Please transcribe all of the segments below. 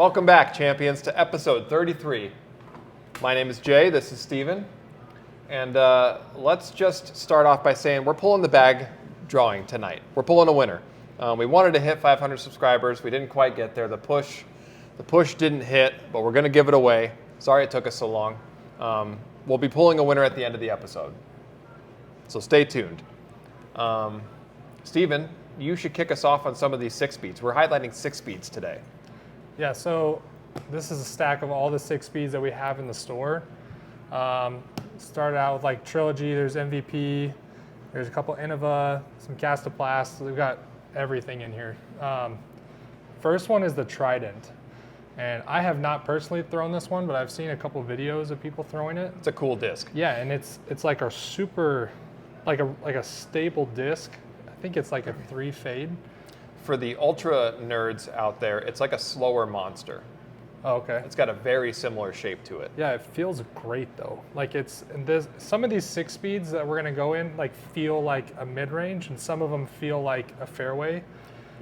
Welcome back, champions, to episode 33. My name is Jay, this is Steven, and let's just start off by saying we're pulling the bag drawing tonight. We're pulling a winner. We wanted to hit 500 subscribers. We didn't quite get there. The push didn't hit, but we're going to give it away. Sorry it took us so long. We'll be pulling a winner at the end of the episode, so stay tuned. Steven, you should kick us off on some of these 6-speeds. We're highlighting 6-speeds today. Yeah, so this is a stack of all the 6-speeds that we have in the store. Started out with like Trilogy, there's MVP, there's a couple Innova, some Castoplast, so we've got everything in here. First one is the Trident. And I have not personally thrown this one, but I've seen a couple videos of people throwing it. It's a cool disc. Yeah, and it's like a super, like a stable disc. I think it's like a 3 fade. For the ultra nerds out there, it's like a slower monster. Oh, okay. It's got a very similar shape to it. Yeah, it feels great though. Like some of these 6-speeds that we're gonna go in like feel like a mid-range, and some of them feel like a fairway.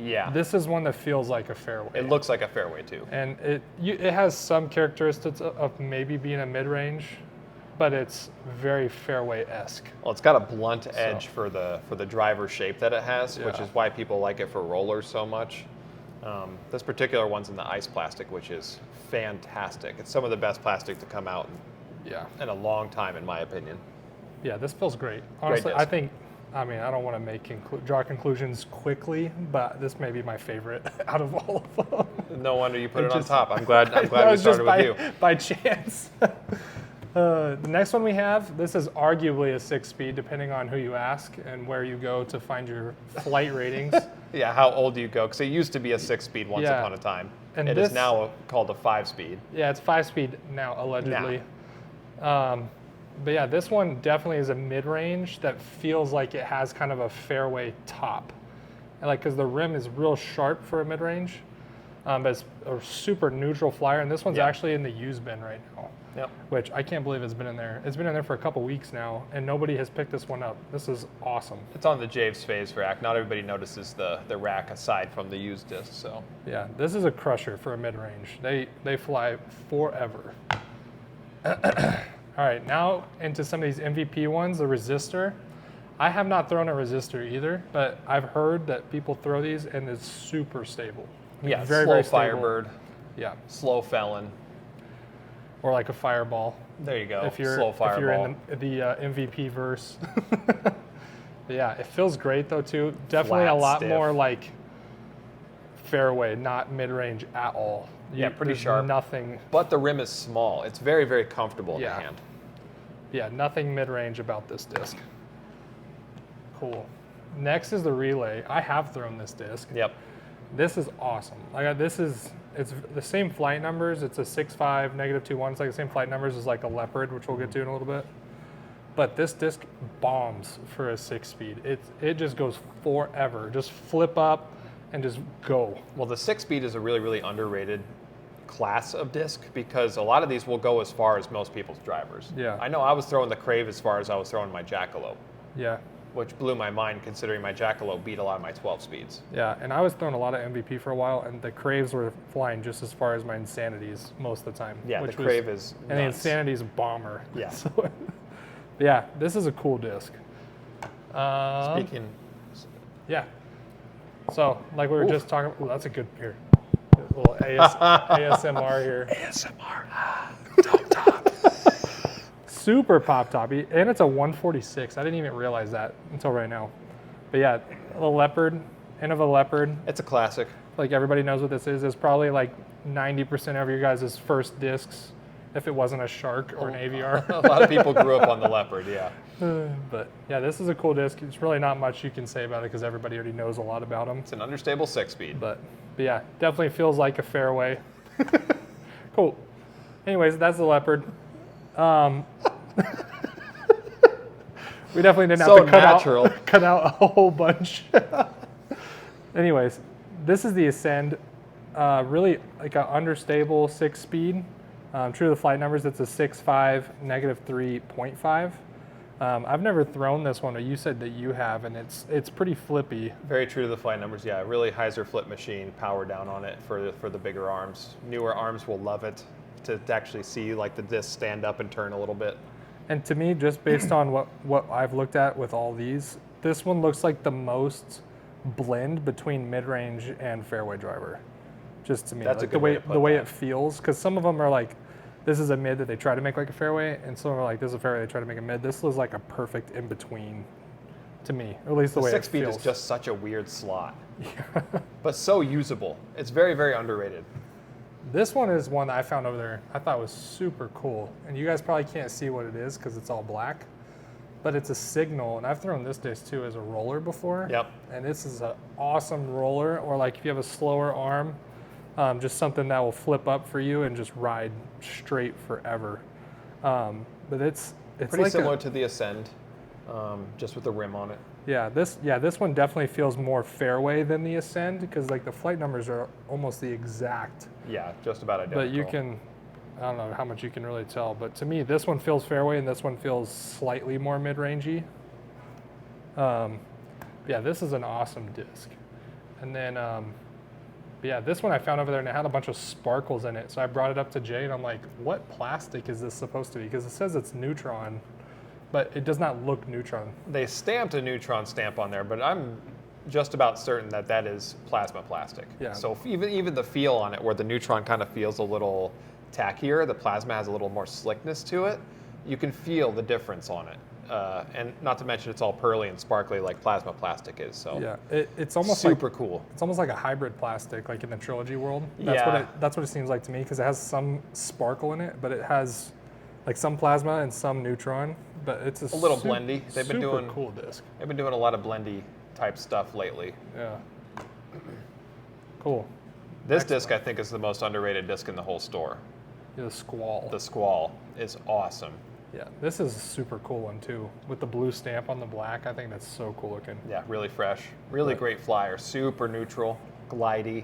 Yeah. This is one that feels like a fairway. It looks like a fairway too. And it has some characteristics of maybe being a mid-range, but it's very fairway-esque. Well, it's got a blunt edge for the driver shape that it has, which is why people like it for rollers so much. This particular one's in the ice plastic, which is fantastic. It's some of the best plastic to come out in a long time, in my opinion. Yeah, this feels great. Honestly, great I don't want to draw conclusions quickly, but this may be my favorite out of all of them. No wonder you put it on top. I'm glad we started with you. By chance. The next one we have, this is arguably a 6-speed, depending on who you ask and where you go to find your flight ratings. Yeah, how old do you go? Because it used to be a 6-speed once upon a time. And it is now called a 5-speed. Yeah, it's 5-speed now, allegedly. But yeah, this one definitely is a mid-range that feels like it has kind of a fairway top. And because the rim is real sharp for a mid-range, but it's a super neutral flyer. And this one's actually in the used bin right now. Yep. Which I can't believe it's been in there. It's been in there for a couple weeks now, and nobody has picked this one up. This is awesome. It's on the Javes phase rack. Not everybody notices the rack aside from the used disc. So yeah, this is a crusher for a mid-range. They fly forever. All right, now into some of these MVP ones. The resistor. I have not thrown a resistor either, but I've heard that people throw these and it's super stable. Yeah, very, slow very stable. Firebird. Yeah. Slow Felon. Or like a Fireball. There you go. If you're Fireball. in the MVP verse. Yeah, it feels great though too. Definitely a lot more like fairway, not mid-range at all. Yeah, pretty sharp. Nothing. But the rim is small. It's very, very comfortable in the hand. Yeah, nothing mid-range about this disc. Cool. Next is the relay. I have thrown this disc. Yep. This is awesome. It's the same flight numbers. It's a 6.5, -2.1. It's like the same flight numbers as like a Leopard, which we'll get to in a little bit. But this disc bombs for a 6-speed. It just goes forever. Just flip up and just go. Well, the 6-speed is a really, really underrated class of disc because a lot of these will go as far as most people's drivers. Yeah. I know I was throwing the Crave as far as I was throwing my Jackalope. Yeah. Which blew my mind considering my Jackalope beat a lot of my 12 speeds. Yeah, and I was throwing a lot of MVP for a while, and the Craves were flying just as far as my Insanities most of the time. Yeah, the Crave is nuts. And the Insanity is a bomber. Yeah. So, yeah, this is a cool disc. Speaking. Yeah. So, like we were just talking, that's a good here. A little ASMR here. ASMR. Top. Super pop toppy, and it's a 146. I didn't even realize that until right now. But yeah, the Leopard, Innova Leopard. It's a classic. Like everybody knows what this is. It's probably like 90% of your guys' first discs, if it wasn't a Shark or an AVR. A lot of people grew up on the Leopard, yeah. But yeah, this is a cool disc. It's really not much you can say about it because everybody already knows a lot about them. It's an understable 6-speed. But yeah, definitely feels like a fairway. Cool. Anyways, that's the Leopard. We definitely didn't have to cut out a whole bunch. Anyways, this is the Ascend. Really like an understable 6-speed. True to the flight numbers, it's a 6.5, -3.5. I've never thrown this one, but you said that you have, and it's pretty flippy. Very true to the flight numbers. Yeah, really Heiser flip machine, power down on it for the bigger arms. Newer arms will love it to actually see like the disc stand up and turn a little bit. And to me, just based on what I've looked at with all these, this one looks like the most blend between mid-range and fairway driver. Just to me, That's like a good way to put the way that. it feels, because some of them are like, this is a mid that they try to make like a fairway, and some are like, this is a fairway they try to make a mid. This was like a perfect in between to me, or at least the way it 6-speed feels. is just such a weird slot, but so usable. It's very, very underrated. This one is one that I found over there. I thought was super cool, and you guys probably can't see what it is because it's all black, but it's a signal, and I've thrown this disc too as a roller before. Yep. And this is an awesome roller, or like if you have a slower arm, just something that will flip up for you and just ride straight forever. But it's Pretty like similar to the Ascend, just with the rim on it. this one definitely feels more fairway than the Ascend, because like the flight numbers are almost the exact. Yeah, just about identical. But you can, I don't know how much you can really tell, but to me, this one feels fairway and this one feels slightly more mid-rangey. Yeah, this is an awesome disc. And then, yeah, this one I found over there and it had a bunch of sparkles in it. So I brought it up to Jay and I'm like, what plastic is this supposed to be? Because it says it's neutron, but it does not look neutron. They stamped a neutron stamp on there, but I'm just about certain that that is plasma plastic. Yeah. So even the feel on it, where the neutron kind of feels a little tackier, the plasma has a little more slickness to it. You can feel the difference on it, and not to mention it's all pearly and sparkly like plasma plastic is. So Yeah, it's almost super cool. It's almost like a hybrid plastic, like in the Trilogy world. Yeah. That's what it seems like to me, because it has some sparkle in it, but it has like some plasma and some neutron. But it's a little blendy. They've been super doing cool disc. They've been doing a lot of blendy type stuff lately. Yeah. Cool. This disc I think is the most underrated disc in the whole store. Yeah, the Squall. The Squall is awesome. Yeah, this is a super cool one too, with the blue stamp on the black. I think that's so cool looking. Yeah, really fresh, really Right. great flyer, super neutral, glidey.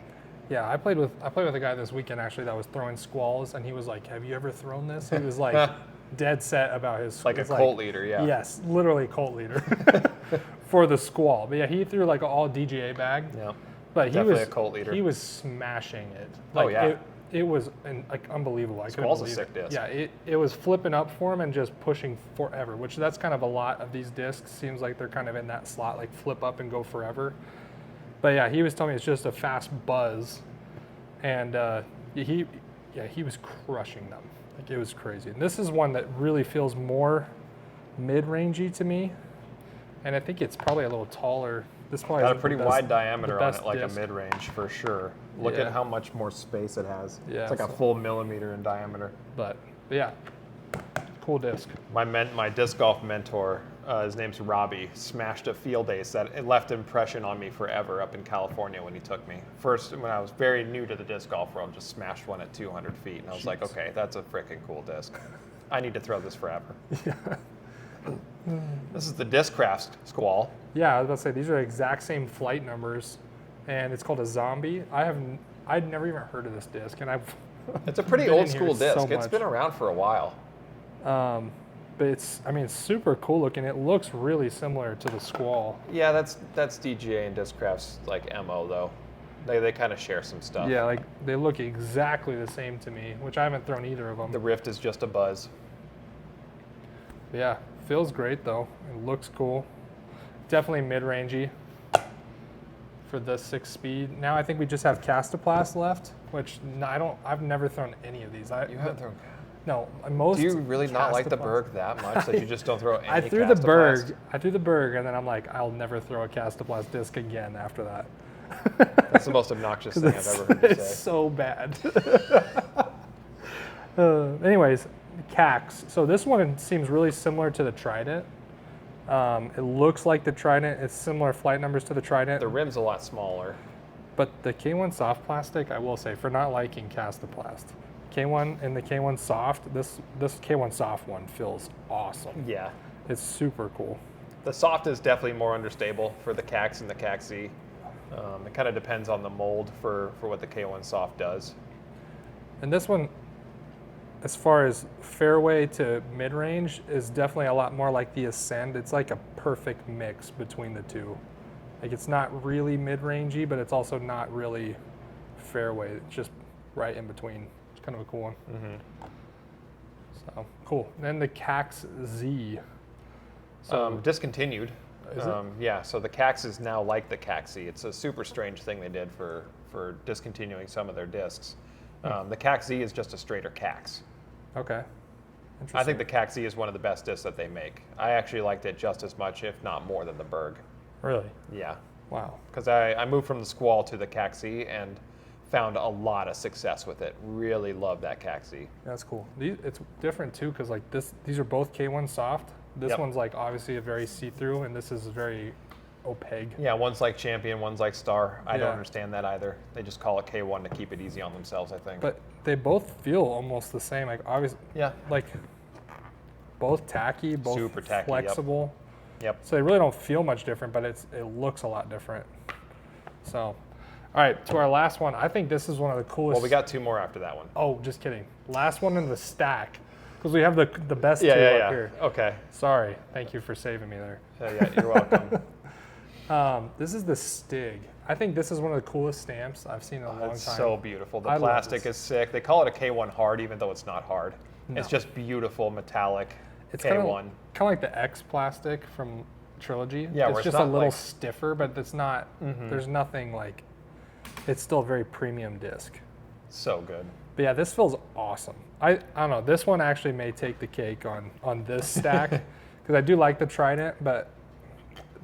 Yeah, I played with a guy this weekend actually that was throwing Squalls, and he was like, "Have you ever thrown this?" He was like, dead set about his Like a it's cult leader, yeah. Yes, literally cult leader for the Squall. But yeah, he threw like an all DGA bag. Yeah. But he Definitely was a cult leader. He was smashing it. Oh, yeah. It was like unbelievable. I couldn't Squall's a believe sick it. disc. Yeah, it was flipping up for him and just pushing forever. Which that's kind of a lot of these discs. Seems like they're kind of in that slot, like flip up and go forever. But yeah, he was telling me it's just a fast buzz, and he was crushing them. Like it was crazy. And this is one that really feels more mid-rangey to me, and I think it's probably a little taller. This probably Got a isn't the pretty best- wide the diameter on best it, like disc. a mid-range for sure. Look Yeah. at how much more space it has. Yeah, It's like a so- full millimeter in diameter. But yeah, cool disc. My disc golf mentor, his name's Robbie, smashed a field ace that it left an impression on me forever up in California when he took me. First, when I was very new to the disc golf world, just smashed one at 200 feet. And I was like, Jeez. okay, that's a freaking cool disc. I need to throw this forever. This is the Discraft Squall. Yeah, I was about to say these are exact same flight numbers, and it's called a Zombie. I'd never even heard of this disc, and I've It's a pretty been in old here school disc. so It's much. been around for a while. But it's super cool looking. It looks really similar to the Squall. Yeah, that's DGA and Discraft's like MO though. They kind of share some stuff. Yeah, like they look exactly the same to me, which I haven't thrown either of them. The Rift is just a buzz. Yeah, feels great though. It looks cool. Definitely mid-rangey for the 6-speed. Now I think we just have Castoplast left, which I've never thrown any of these. You haven't thrown. No, most. Do you really not like the Castoplast- Berg that much that you just don't throw any? I threw the Castoplast? Berg. I threw the Berg, and then I'm like, I'll never throw a Castoplast disc again after that. That's the most obnoxious thing I've ever heard you It's say. so bad. Anyways, CAX. So this one seems really similar to the Trident. It looks like the Trident. It's similar flight numbers to the Trident. The rim's a lot smaller. But the K1 soft plastic, I will say, for not liking Castoplast, K1 and the K1 soft, this K1 soft one feels awesome. Yeah. It's super cool. The soft is definitely more understable for the CAX and the CAX-Z. It kind of depends on the mold for what the K1 soft does. And this one, as far as fairway to mid-range is definitely a lot more like the Ascend. It's like a perfect mix between the two. Like it's not really mid-rangey, but it's also not really fairway. It's just right in between. It's kind of a cool one. So cool. Then the Cax Z. So Discontinued. Is it? Yeah, so the Cax is now like the Caxi. It's a super strange thing they did for discontinuing some of their discs. The Cax Z is just a straighter Cax. Okay. Interesting. I think the Cax Z is one of the best discs that they make. I actually liked it just as much, if not more, than the Berg. Really? Yeah, Wow. because I moved from the Squall to the Cax Z and found a lot of success with it. Really love that Cax Z. That's cool. It's different too because like these are both K1 soft. This Yep. one's like obviously a very see-through, and this is very opaque. Yeah, one's like Champion, one's like Star. I don't Yeah. understand that either. They just call it K1 to keep it easy on themselves, I think. But they both feel almost the same. Like obviously, yeah, like both tacky, both Super tacky, yep. flexible. yep. So they really don't feel much different, but it looks a lot different. So, all right, to our last one. I think this is one of the coolest. Well, we got two more after that one. Oh, just kidding. Last one in the stack because we have the best two Yeah, up here. Okay. Sorry. Thank you for saving me there. Yeah, you're welcome. This is the Stig. I think this is one of the coolest stamps I've seen in a long time. It's so beautiful. The I love plastic this. is sick. They call it a K1 hard, even though it's not hard. No. It's just beautiful metallic It's K1. kind of like the X plastic from Trilogy. Yeah, where it's it's just a not little like- stiffer, but it's not. There's nothing like. It's still a very premium disc. So good. But yeah, this feels awesome. I don't know. This one actually may take the cake on this stack because I do like the Trident, but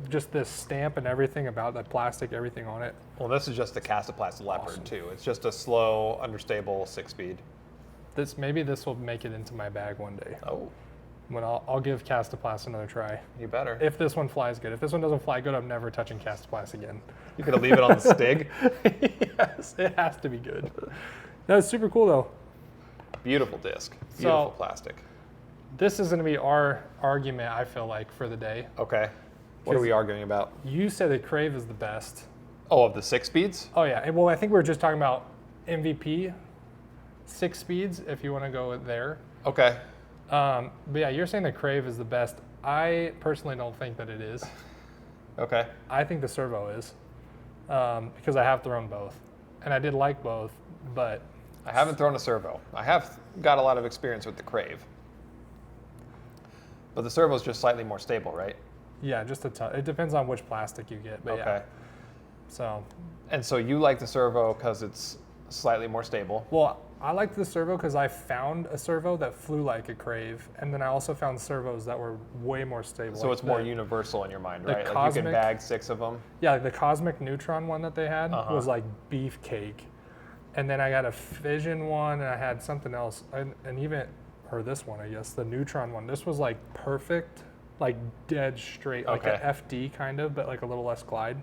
just this stamp and everything about the plastic, everything on it. Well, this is just the Castoplast Leopard, Awesome. too. It's just a slow, understable 6-speed. Maybe this will make it into my bag one day. Oh, When I'll give Castoplast another try. you better. If this one flies good. If this one doesn't fly good, I'm never touching Castoplast again. You could leave it on the Stig. Yes, it has to be good. That's super cool though. Beautiful disc. Beautiful So- plastic. This is going to be our argument, I feel like, for the day. Okay. What are we arguing about? You said that Crave is the best. Oh, of the 6-speeds? Oh yeah, well I think we were just talking about MVP, 6 speeds, if you want to go there. Okay. But yeah, you're saying that Crave is the best. I personally don't think that it is. Okay. I think the Servo is, because I have thrown both, and I did like both, but I haven't thrown a servo. I have got a lot of experience with the Crave. But the servo is just slightly more stable, right? yeah, just a ton. It depends on which plastic you get, but Okay. yeah. So, And so you like the servo because it's slightly more stable. well, I liked the Servo because I found a Servo that flew like a Crave, and then I also found servos that were way more stable. So like it's more the- universal in your mind, the right? Like you Cosmic- can bag 6 of them. Yeah, like the Cosmic Neutron one that they had Uh-huh. was like beefcake. And then I got a Fission one, and I had something else, and even, or this one, I guess, the Neutron one. This was like perfect, like dead straight, like Okay. an FD kind of, but like a little less glide.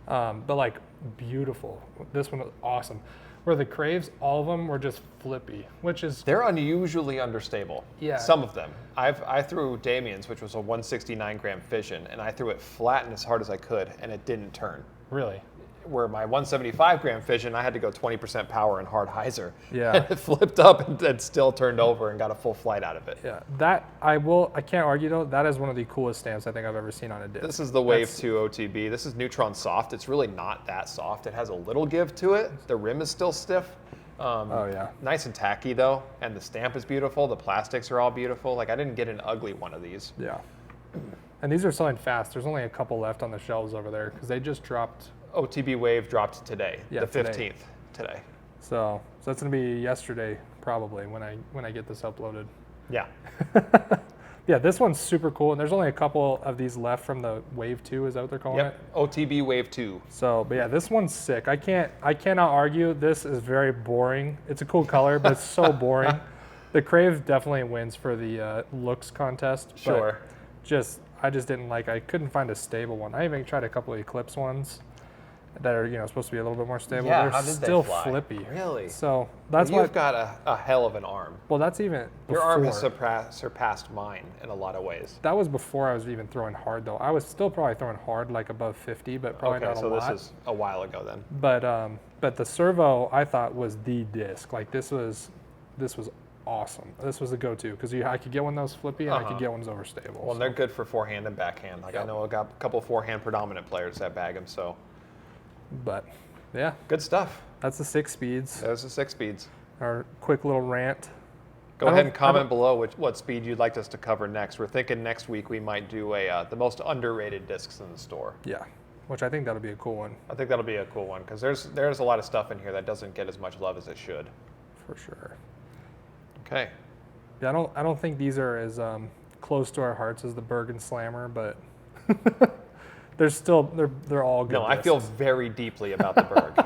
But like beautiful. This one was awesome. Where the Craves, all of them were just flippy, which is They're unusually understable. Yeah. Some of them. I threw Damien's, which was a 169 gram fission, and I threw it flat and as hard as I could, and it didn't turn. really. Where my 175 gram fission, I had to go 20% power and hard hyzer. Yeah. And it flipped up and still turned over and got a full flight out of it. Yeah, that I can't argue though. That is one of the coolest stamps I think I've ever seen on a disc. This is the Wave That's- 2 OTB. This is Neutron Soft. It's really not that soft. It has a little give to it. The rim is still stiff. Oh yeah. Nice and tacky though, and the stamp is beautiful. The plastics are all beautiful. Like I didn't get an ugly one of these. Yeah. And these are selling fast. There's only a couple left on the shelves over there because they just dropped. OTB Wave dropped today, Yeah, the today. 15th today. So that's gonna be yesterday probably when I get this uploaded. Yeah. Yeah, this one's super cool, and there's only a couple of these left from the Wave 2, is that what they're calling it? Yep. OTB Wave 2. So, but yeah, this one's sick. I cannot argue. This is very boring. It's a cool color, but it's so boring. The Crave definitely wins for the looks contest. but Sure. I just didn't like. I couldn't find a stable one. I even tried a couple of Eclipse ones that are supposed to be a little bit more stable. Yeah, They're how did they still fly? flippy. Really? So that's You've why. got a hell of an arm. Well, that's even Your arm has before. surpassed mine in a lot of ways. That was before I was even throwing hard though. I was still probably throwing hard, like above 50, but probably Okay, not a so lot. this is a while ago then. But the Servo I thought was the disc. Like this was awesome. This was a go-to because I could get one that was flippy and I could get one that was overstable. Well, they're good for forehand and backhand. Like I know I got a couple forehand predominant players that bag them. So, but yeah, good stuff. that's the 6 speeds. Those are 6 speeds. Our quick little rant. Go ahead and comment below what speed you'd like us to cover next. We're thinking next week we might do the most underrated discs in the store. Yeah, which I think that'll be a cool one. I think that'll be a cool one because there's a lot of stuff in here that doesn't get as much love as it should. For sure. Okay. Yeah, I don't think these are as close to our hearts as the Bergen Slammer, but they're all good. No, I feel very deeply about the Berg.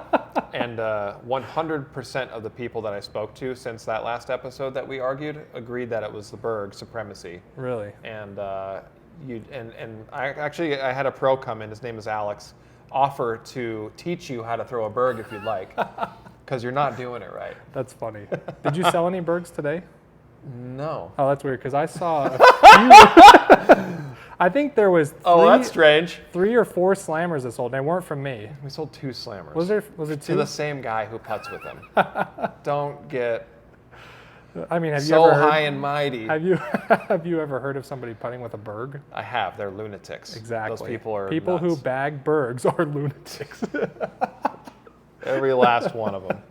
And 100% of the people that I spoke to since that last episode that we argued agreed that it was the Berg supremacy. Really? And I had a pro come in. His name is Alex. Offer to teach you how to throw a Berg if you'd like, because you're not doing it right. That's funny. Did you sell any Bergs today? No. Oh, that's weird because I saw a few. I think there was That's strange. 3 or 4 slammers that sold. They weren't from me. We sold 2 slammers. Was it 2? To the same guy who putts with them. Don't get I mean, have you so ever heard, high and mighty. have you ever heard of somebody putting with a Berg? I have. They're lunatics. Exactly. Those people are people nuts. who bag Bergs are lunatics. Every last one of them.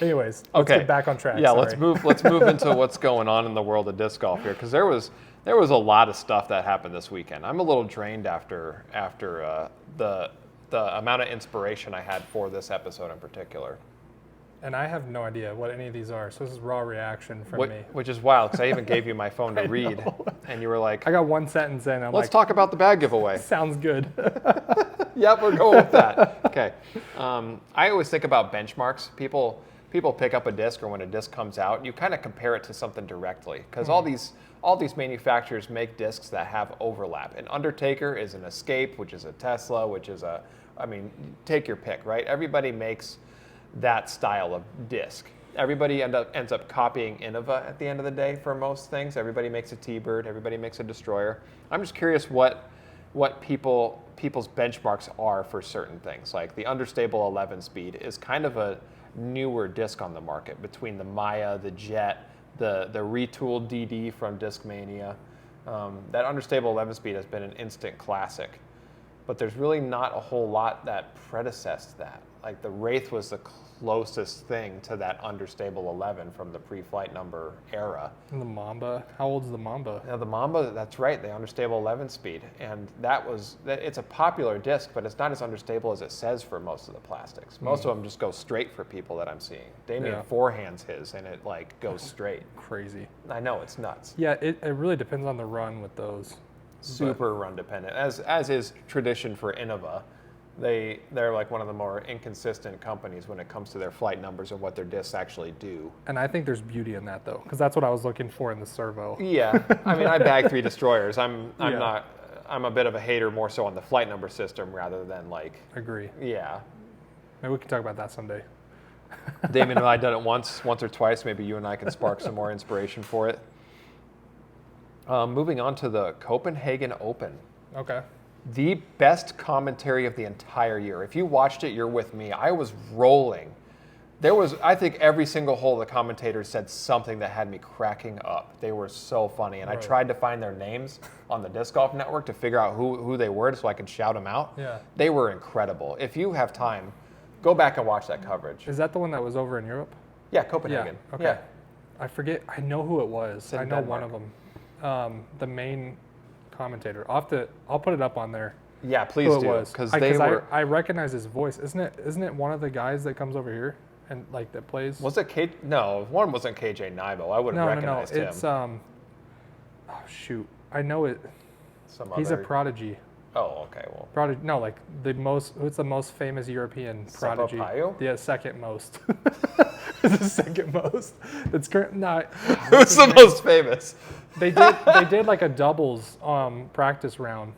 Anyways, let's get back on track. Yeah, Sorry. let's move into what's going on in the world of disc golf here, because there was a lot of stuff that happened this weekend. I'm a little drained after the amount of inspiration I had for this episode in particular. And I have no idea what any of these are, so this is raw reaction from me. Which is wild, because I even gave you my phone to read, and you were like, I got one sentence in. let's talk about the bag giveaway. Sounds good. Yep, we're going with that. Okay. I always think about benchmarks. People pick up a disc, or when a disc comes out, you kind of compare it to something directly, because all these manufacturers make discs that have overlap. An Undertaker is an Escape, which is a Tesla, which is take your pick, right? Everybody makes that style of disc. Everybody ends up copying Innova at the end of the day for most things. Everybody makes a T-Bird. Everybody makes a Destroyer. I'm just curious what people's benchmarks are for certain things. Like the Understable 11 speed is kind of a newer disc on the market between the Maya, the Jet, the retooled DD from Discmania. That Understable 11 speed has been an instant classic, but there's really not a whole lot that predecessed that. Like the Wraith was the closest thing to that Understable 11 from the pre-flight number era. And the Mamba, how old is the Mamba? Now the Mamba, that's right, the Understable 11 speed, and it's a popular disc, but it's not as understable as it says for most of the plastics. Most of them just go straight for people that I'm seeing. Damien forehands his, and it like goes straight. Crazy. I know, it's nuts. Yeah, it really depends on the run with those. Super run dependent, as is tradition for Innova. They're like one of the more inconsistent companies when it comes to their flight numbers and what their discs actually do. And I think there's beauty in that though, because that's what I was looking for in the servo. Yeah, I mean, I bag 3 Destroyers. I'm a bit of a hater more so on the flight number system rather than like. Agree. Yeah. Maybe we can talk about that someday. Damien and I done it once or twice. Maybe you and I can spark some more inspiration for it. Moving on to the Copenhagen Open. Okay. The best commentary of the entire year. If you watched it, you're with me. I was rolling. I think every single hole the commentators said something that had me cracking up. They were so funny. And I tried to find their names on the Disc Golf Network to figure out who they were so I could shout them out. Yeah. They were incredible. If you have time, go back and watch that coverage. Is that the one that was over in Europe? Yeah, Copenhagen. Yeah. Okay. Yeah. I forget. I know who it was. I know Denmark. one of them. The main commentator. I'll put it up on there. Yeah, please Who it do. was. Because I recognize his voice. Isn't it one of the guys that comes over here and like that plays? Was it No, one wasn't KJ Naibo. I would have recognized him. It's oh shoot. I know it. He's a prodigy. Oh, okay. Well, Prodigy. No, like who's the most famous European prodigy? Sampaio? Yeah, second most. It's the second most. That's current. No, who's the most famous? They did like a doubles practice round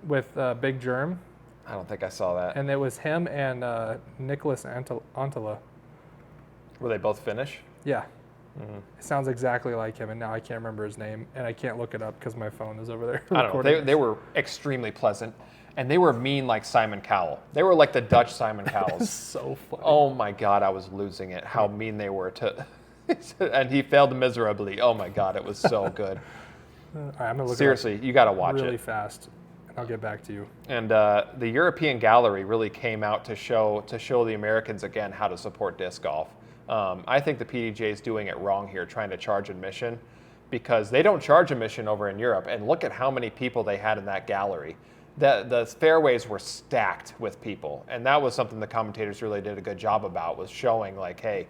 with Big Germ. I don't think I saw that. And it was him and Nicholas Antala. Were they both Finnish? Yeah. Mm-hmm. It sounds exactly like him, and now I can't remember his name, and I can't look it up because my phone is over there. I don't know. They were extremely pleasant, and they were mean like Simon Cowell. They were like the Dutch Simon Cowells. So funny. Oh my God, I was losing it. How mean they were to. And he failed miserably. Oh my God, it was so good. All right, I'm gonna look Seriously, you got to watch really it. fast, and I'll get back to you. And the European gallery really came out to show the Americans again how to support disc golf. I think the PDJ is doing it wrong here, trying to charge admission, because they don't charge admission over in Europe. And look at how many people they had in that gallery. The fairways were stacked with people, and that was something the commentators really did a good job about, was showing like, hey,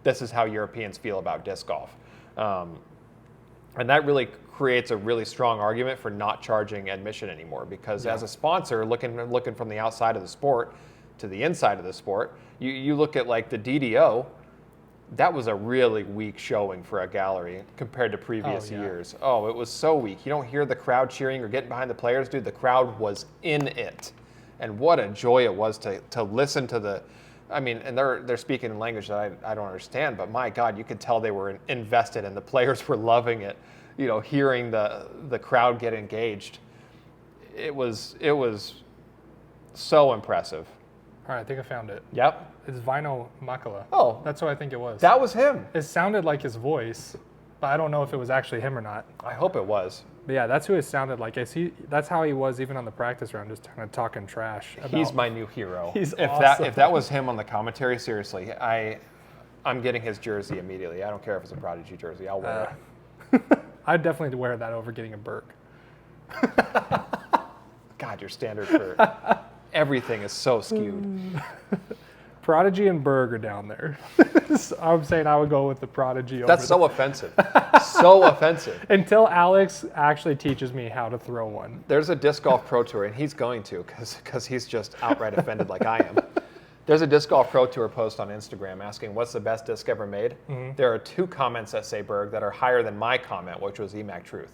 this is how Europeans feel about disc golf. And that really creates a really strong argument for not charging admission anymore, because as a sponsor, looking from the outside of the sport to the inside of the sport, you look at like the DDO, that was a really weak showing for a gallery compared to previous years. Oh, it was so weak. You don't hear the crowd cheering or getting behind the players, dude. The crowd was in it. And what a joy it was to listen to the, I mean, and they're speaking in language that I don't understand, but my God, you could tell they were invested and the players were loving it. You know, hearing the crowd get engaged. It was so impressive. All right, I think I found it. Yep. It's Vino Makala. Oh. That's what I think it was. That was him. It sounded like his voice, but I don't know if it was actually him or not. I hope it was. But yeah, that's who it sounded like. That's how he was even on the practice round, just kind of talking trash. He's my new hero. He's if awesome. If that was him on the commentary, seriously, I'm getting his jersey immediately. I don't care if it's a Prodigy jersey. I'll wear it. I'd definitely wear that over getting a Berg. God, your standard for everything is so skewed. Prodigy and Berg are down there. So I'm saying I would go with the Prodigy. That's so offensive. So offensive. Until Alex actually teaches me how to throw one. There's a disc golf pro tour, and he's going to, because he's just outright offended like I am. There's a disc golf pro tour post on Instagram asking what's the best disc ever made. Mm-hmm. There are 2 comments that say Berg that are higher than my comment, which was EMAC Truth.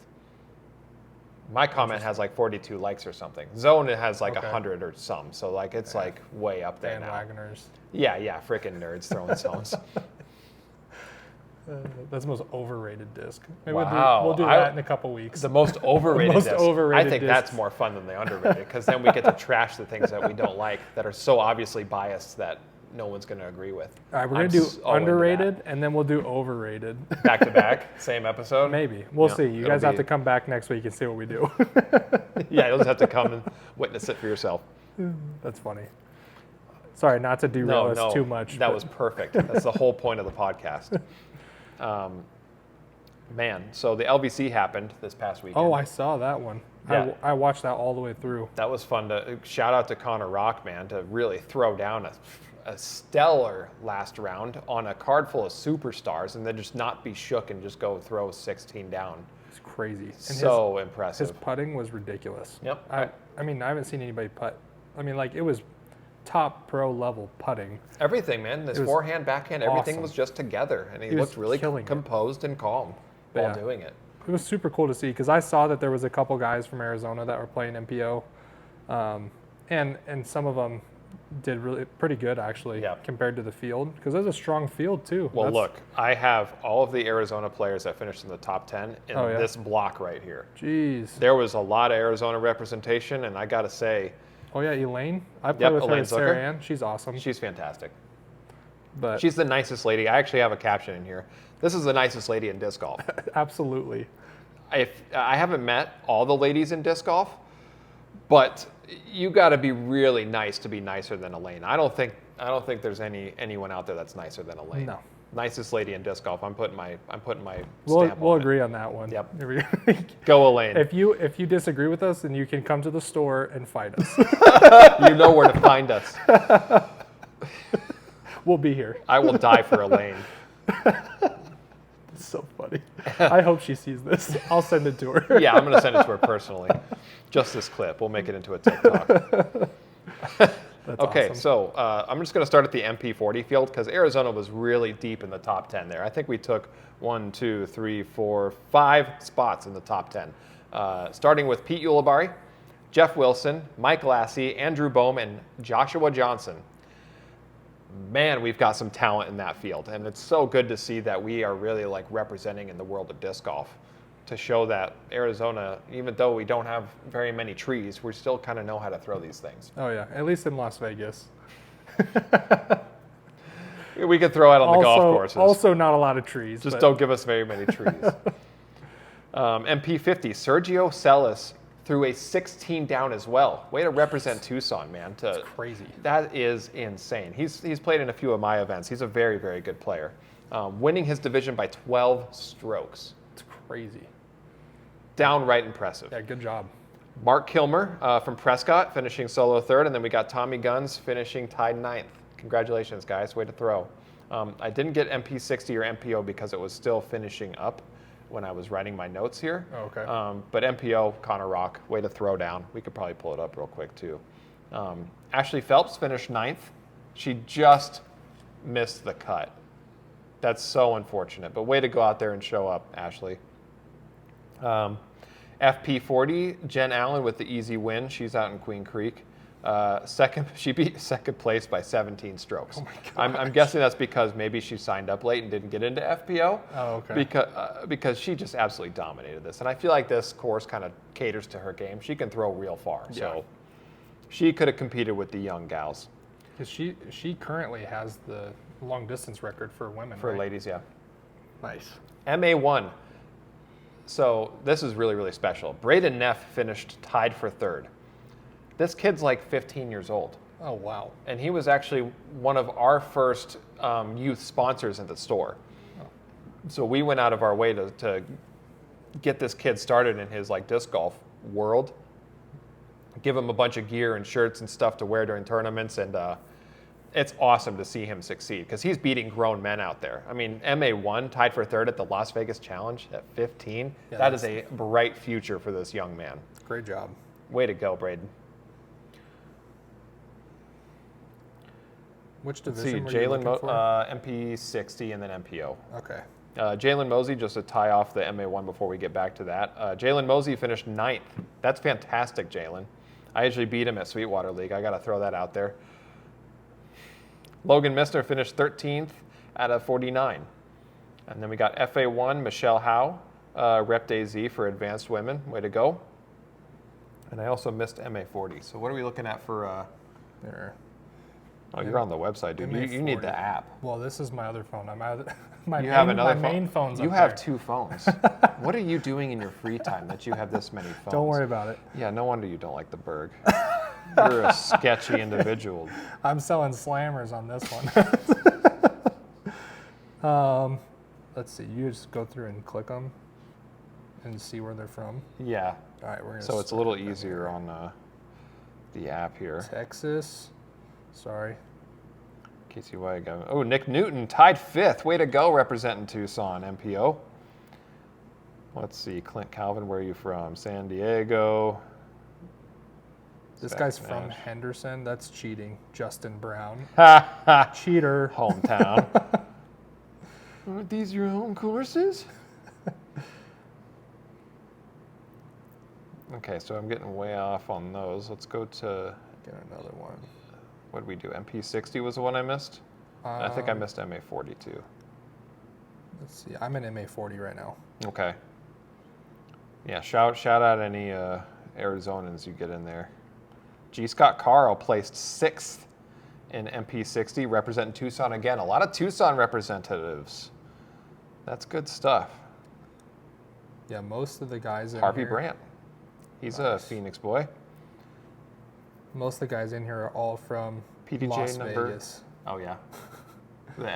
My comment has like 42 likes or something. Zone has like 100 or some. So like it's like way up there now. Bandwagoners. Yeah, freaking nerds throwing zones. That's the most overrated disc. Maybe Wow. we'll do that in a couple weeks. The most overrated Most disc. overrated I think discs. that's more fun than the underrated, because then we get to trash the things that we don't like that are so obviously biased that no one's going to agree with. All right, we're going to do underrated, and then we'll do overrated. Back to back, same episode? Maybe. We'll see. You guys have to come back next week and see what we do. Yeah, you'll just have to come and witness it for yourself. That's funny. Sorry, not to derail us too much. That was perfect. That's the whole point of the podcast. Man, so the LVC happened this past weekend. Oh, I saw that one. Yeah. I watched that all the way through. That was fun. Shout out to Connor Rock, man, to really throw down a stellar last round on a card full of superstars and then just not be shook and just go throw 16 down. It's crazy. And so impressive. His putting was ridiculous. Yep. I mean, I haven't seen anybody putt. I mean, like, it was top pro level putting. Everything, man. This forehand, backhand, everything was just together. And he looked really composed and calm while doing it. It was super cool to see, because I saw that there was a couple guys from Arizona that were playing MPO. And some of them did really pretty good, actually, compared to the field, because there's a strong field too. Well, look, I have all of the Arizona players that finished in the top 10 in this block right here. Jeez. There was a lot of Arizona representation, and I got to say... Oh, yeah, Elaine. I played with her at Zucker. Sarah Ann. She's awesome. She's fantastic. But she's the nicest lady. I actually have a caption in here. This is the nicest lady in disc golf. Absolutely. I haven't met all the ladies in disc golf, but you got to be really nice to be nicer than Elaine. I don't think there's anyone out there that's nicer than Elaine. No. Nicest lady in disc golf. I'm putting my We'll stamp on agree on that one. Yep. Go Elaine. If you disagree with us, then you can come to the store and fight us. You know where to find us. We'll be here. I will die for Elaine. It's so funny. I hope she sees this. I'll send it to her. Yeah, I'm going to send it to her personally. Just this clip. We'll make it into a TikTok. Okay, awesome. So I'm just going to start at the MP40 field, because Arizona was really deep in the top 10 there. I think we took 5 spots in the top 10. Starting with Pete Ulibarri, Jeff Wilson, Mike Lassie, Andrew Bohm, and Joshua Johnson. Man, we've got some talent in that field, and it's so good to see that we are really like representing in the world of disc golf, to show that Arizona, even though we don't have very many trees, we still kind of know how to throw these things. Oh yeah, at least in Las Vegas. We could throw out on the golf courses. Also not a lot of trees. Just don't give us very many trees. MP50, Sergio Celis threw a 16 down as well. Way to represent Tucson, man. That's crazy. That is insane. He's played in a few of my events. He's a very, very good player. Winning his division by 12 strokes. It's crazy. Downright impressive. Yeah, good job. Mark Kilmer from Prescott finishing solo third, and then we got Tommy Guns finishing tied ninth. Congratulations, guys. Way to throw. I didn't get MP60 or MPO because it was still finishing up when I was writing my notes here. Oh, okay. But MPO, Connor Rock, way to throw down. We could probably pull it up real quick, too. Ashley Phelps finished ninth. She just missed the cut. That's so unfortunate, but way to go out there and show up, Ashley. FP40, Jen Allen with the easy win. She's out in Queen Creek. She beat second place by 17 strokes. Oh my I'm guessing that's because maybe she signed up late and didn't get into FPO. Oh, okay. Because she just absolutely dominated this. And I feel like this course kind of caters to her game. She can throw real far. Yeah. So she could have competed with the young gals. Because she currently has the long distance record for women. For right? ladies, yeah. Nice. MA1. So this is really, really special. Braden Neff finished tied for third. This kid's like 15 years old. Oh, wow. And he was actually one of our first youth sponsors at the store. Oh. So we went out of our way to get this kid started in his like disc golf world, give him a bunch of gear and shirts and stuff to wear during tournaments, and it's awesome to see him succeed because he's beating grown men out there. I mean, MA1 tied for third at the Las Vegas Challenge at 15. Yeah, that is a bright future for this young man. Great job. Way to go, Braden. Which Let's division see, were you Jalen looking for? MP60 and then MPO. Okay. Jalen Mosey, just to tie off the MA1 before we get back to that. Jalen Mosey finished ninth. That's fantastic, Jalen. I usually beat him at Sweetwater League. I got to throw that out there. Logan Missner finished 13th out of 49. And then we got FA1, Michelle Howe, Rep AZ for advanced women. Way to go. And I also missed MA40. So what are we looking at for... There. Oh, you're on the website, dude. You need the app. Well, this is my other phone. My main phone's You up have there. 2 phones. What are you doing in your free time that you have this many phones? Don't worry about it. Yeah, no wonder you don't like the Berg. You're a sketchy individual. I'm selling slammers on this one. Let's see. You just go through and click them and see where they're from. Yeah. All right, we're gonna. So it's a little easier on the app here. Texas. Sorry. KCY guy. Oh, Nick Newton tied 5th. Way to go, representing Tucson, MPO. Let's see, Clint Calvin, where are you from? San Diego. This Zach guy's from Nash. Henderson. That's cheating. Justin Brown. Ha ha. Cheater. Hometown. Aren't these your home courses? Okay, so I'm getting way off on those. Let's go to, Get another one. what did we do? MP60 was the one I missed? I think I missed MA40 too. Let's see. I'm in MA40 right now. Okay. Yeah, shout out any Arizonans you get in there. G. Scott Carl placed 6th in MP60, representing Tucson again. A lot of Tucson representatives. That's good stuff. Yeah, most of the guys in Harvey here. Brandt. He's Nice. a Phoenix boy. Most of the guys in here are all from PDJ Las number. Vegas. Oh, yeah.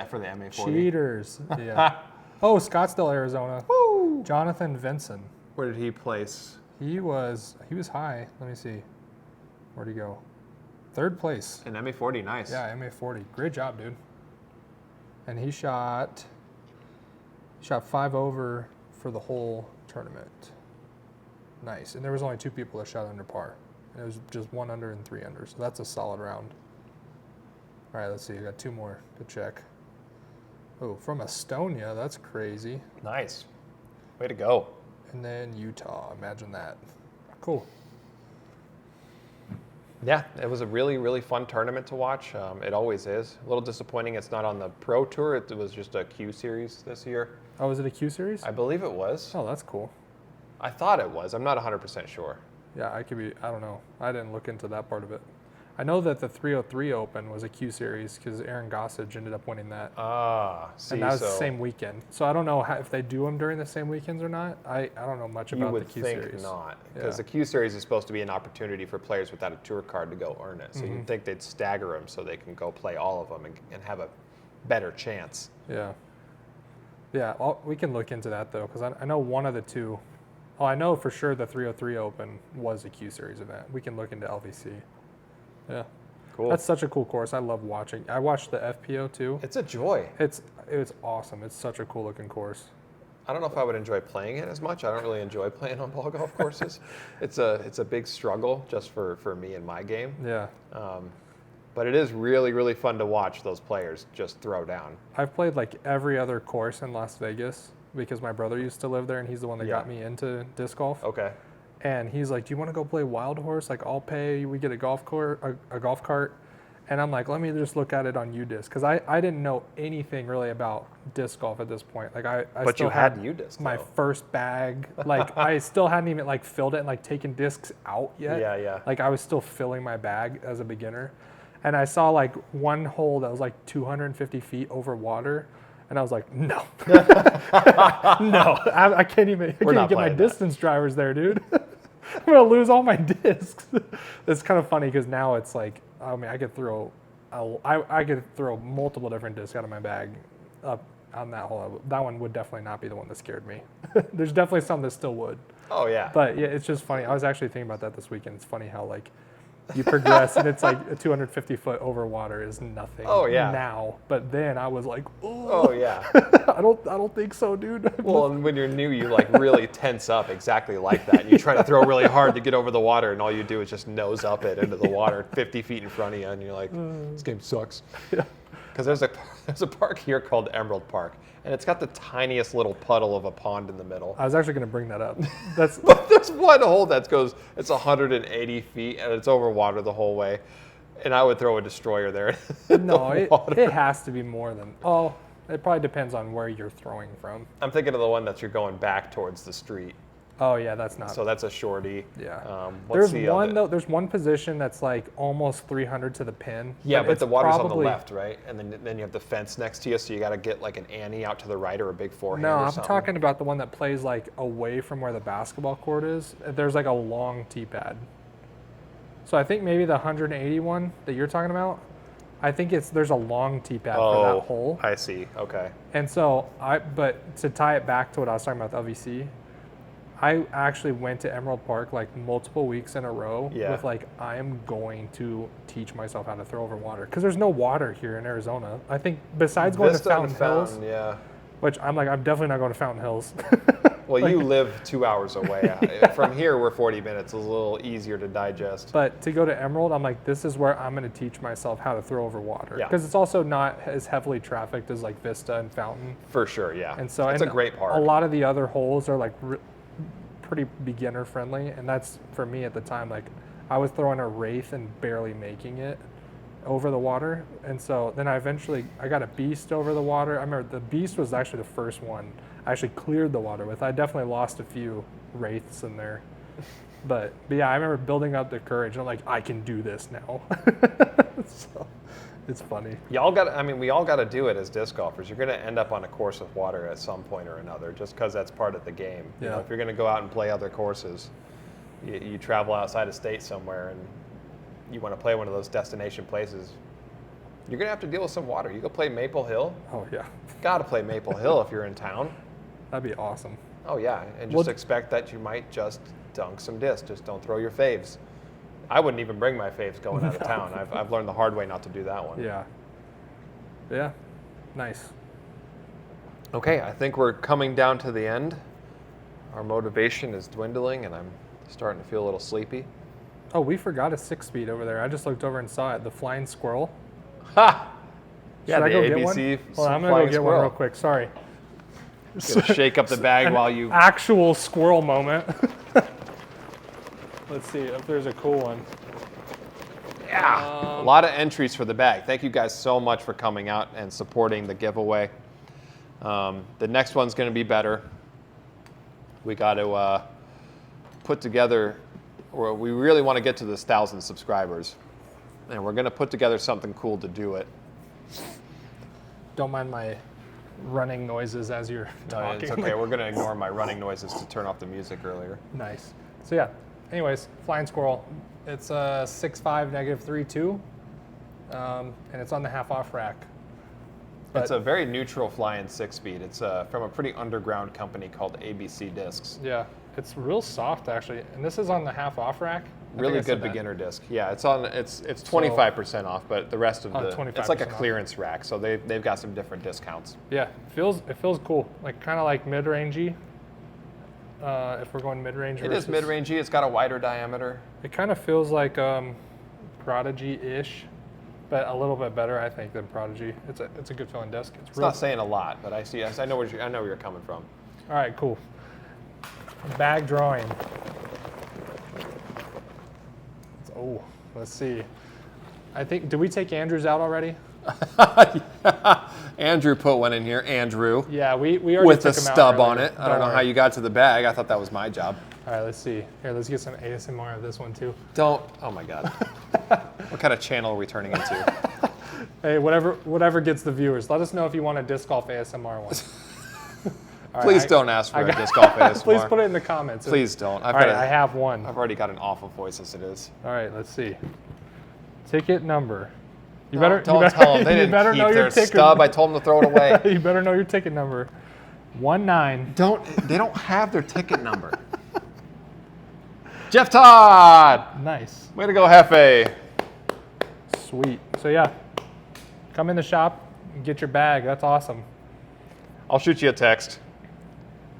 For the MA40. Cheaters. Yeah. Oh, Scottsdale, Arizona. Woo! Jonathan Vinson. Where did he place? He was high. Let me see. Where'd he go? 3rd place. In MA40, nice. Yeah, MA40. Great job, dude. And he shot 5 over for the whole tournament. Nice. And there was only 2 people that shot under par. And it was just 1 under and 3 under. So that's a solid round. All right, let's see. I got 2 more to check. Oh, from Estonia. That's crazy. Nice. Way to go. And then Utah. Imagine that. Cool. Yeah, it was a really, really fun tournament to watch. It always is. A little disappointing it's not on the Pro Tour. It was just a Q Series this year. Oh, is it a Q series? I believe it was. Oh, that's cool. I thought it was. I'm not 100% sure. Yeah, I don't know. I didn't look into that part of it. I know that the 303 Open was a Q Series because Aaron Gossage ended up winning that. See, And that was the same weekend. So I don't know if they do them during the same weekends or not. I don't know much you about would the Q think Series. not, because Yeah. the Q Series is supposed to be an opportunity for players without a tour card to go earn it. So Mm-hmm. you'd think they'd stagger them so they can go play all of them and have a better chance. Yeah. Yeah, we can look into that though, because I know one of the two. Oh, I know for sure the 303 Open was a Q Series event. We can look into LVC. Yeah. Cool. That's such a cool course. I love watching. I watched the FPO too. It's a joy. It's awesome. It's such a cool looking course. I don't know if I would enjoy playing it as much. I don't really enjoy playing on ball golf courses. It's a big struggle just for me and my game. Yeah. But it is really, really fun to watch those players just throw down. I've played like every other course in Las Vegas because my brother used to live there and he's the one that got me into disc golf. Okay. And he's like, "Do you want to go play Wild Horse? Like, I'll pay. We get a golf cart." And I'm like, "Let me just look at it on UDisc," because I didn't know anything really about disc golf at this point. Like, I But still you had UDisc, my though. first bag. Like, I still hadn't even like filled it and like taken discs out yet. Yeah, yeah. Like, I was still filling my bag as a beginner, and I saw like one hole that was like 250 feet over water. And I was like, no, no, I can't even get my playing that. distance drivers there, dude. I'm gonna lose all my discs. It's kind of funny because now it's like, I mean, I could throw multiple different discs out of my bag up on that hole. That one would definitely not be the one that scared me. There's definitely some that still would. Oh, yeah. But yeah, it's just funny. I was actually thinking about that this weekend. It's funny how like you progress and it's like a 250 foot over water is nothing. Oh, yeah. Now, but then I was like, Oh, yeah. I don't think so, dude. Well, and when you're new, you like really tense up exactly like that. And you try to throw really hard to get over the water, and all you do is just nose up it into the water 50 feet in front of you, and you're like, this game sucks. Yeah. Because there's a park here called Emerald Park, and it's got the tiniest little puddle of a pond in the middle. I was actually going to bring that up. But there's one hole it's 180 feet, and it's over water the whole way. And I would throw a destroyer there. No, it has to be more than. Oh, it probably depends on where you're throwing from. I'm thinking of the one that you're going back towards the street. Oh yeah, that's not. So that's a shorty. Yeah. What's There's one position that's like almost 300 to the pin. Yeah, but it's the water's on the probably- left, right? And then you have the fence next to you, so you got to get like an Annie out to the right or a big forehand No, or I'm something. talking about the one that plays like away from where the basketball court is. There's like a long tee pad. So I think maybe the 180 one that you're talking about, I think there's a long tee pad for that hole. I see. Okay. And so but to tie it back to what I was talking about, the LVC, I actually went to Emerald Park like multiple weeks in a row with like, I am going to teach myself how to throw over water. Because there's no water here in Arizona. I think besides going to Fountain Hills, yeah. which I'm definitely not going to Fountain Hills. Well, you live 2 hours away. From here, we're 40 minutes. It's a little easier to digest. But to go to Emerald, I'm like, this is where I'm going to teach myself how to throw over water. Yeah. Because it's also not as heavily trafficked as like Vista and Fountain. For sure, yeah. And so it's a great park. A lot of the other holes are like pretty beginner friendly, and that's for me at the time. Like, I was throwing a Wraith and barely making it over the water, and so then I got a Beast over the water. I remember the Beast was actually the first one I actually cleared the water with. I definitely lost a few Wraiths in there, but yeah, I remember building up the courage. I'm like, I can do this now. So it's funny. We all got to do it as disc golfers. You're going to end up on a course with water at some point or another, just because that's part of the game. You know, if you're going to go out and play other courses, you travel outside of state somewhere and you want to play one of those destination places, you're going to have to deal with some water. You go play Maple Hill. Oh yeah. Got to play Maple Hill if you're in town. That'd be awesome. Oh yeah, and just expect that you might just dunk some discs. Just don't throw your faves. I wouldn't even bring my faves going out of town. I've learned the hard way not to do that one. Yeah. Yeah. Nice. Okay, I think we're coming down to the end. Our motivation is dwindling, and I'm starting to feel a little sleepy. Oh, we forgot a 6-speed over there. I just looked over and saw it. The flying squirrel. Ha! Yeah, Should the I go ABC get one? Hold on, I'm gonna flying go get squirrel. one real quick. Sorry. Gonna shake up the bag while you. Actual squirrel moment. Let's see if there's a cool one. Yeah, a lot of entries for the bag. Thank you guys so much for coming out and supporting the giveaway. The next one's going to be better. We got to put together, or we really want to get to this 1,000 subscribers. And we're going to put together something cool to do it. Don't mind my running noises as you're No, talking. it's okay. We're going to ignore my running noises to turn off the music earlier. Nice. So yeah, anyways, Flying Squirrel. It's a 6.5 -3.2, and it's on the half-off rack. But It's a very neutral flying 6-speed. It's from a pretty underground company called ABC Discs. yeah, it's real soft actually, and this is on the half-off rack. I think Really I said good that. beginner disc. Yeah, it's 25% off, but the rest of the 25% it's like a off. clearance rack, so they've got some different discounts. Yeah, it feels cool, like kind of like mid-rangey. If we're going mid-range, It is mid-rangey. It's got a wider diameter. It kind of feels like Prodigy-ish, but a little bit better, I think, than Prodigy. It's a good feeling disc. It's not saying a lot, but I know where you're coming from. All right, cool. Bag drawing. Oh, let's see. I think, did we take Andrew's out already? Andrew put one in here. Andrew. Yeah, we already With took a him out stub on earlier. it. I don't know how worry. you got to the bag. I thought that was my job. All right, let's see. Here, let's get some ASMR of this one too. Don't. Oh my God. What kind of channel are we turning into? Hey, whatever gets the viewers. Let us know if you want a disc golf ASMR one. All right, Please don't ask for a disc golf ASMR. Please put it in the comments. Please don't. All right, I have one. I've already got an awful voice as it is. All right, let's see. Ticket number. You Don't tell them. They you didn't better know keep your their ticket. stub. I told them to throw it away. You better know your ticket number. 19. They don't have their ticket number. Jeff Todd! Nice. Way to go, Hefe. Sweet. So yeah, come in the shop and get your bag. That's awesome. I'll shoot you a text.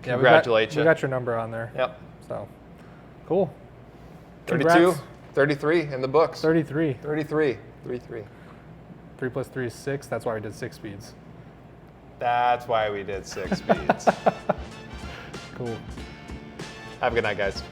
Yeah, Congratulate we you. got your number on there. Yep. So, cool. 32, Congrats. 33 in the books. 33. 33. 33. 3 plus 3 is 6. That's why we did 6 speeds. That's why we did 6 speeds. Cool. Have a good night, guys.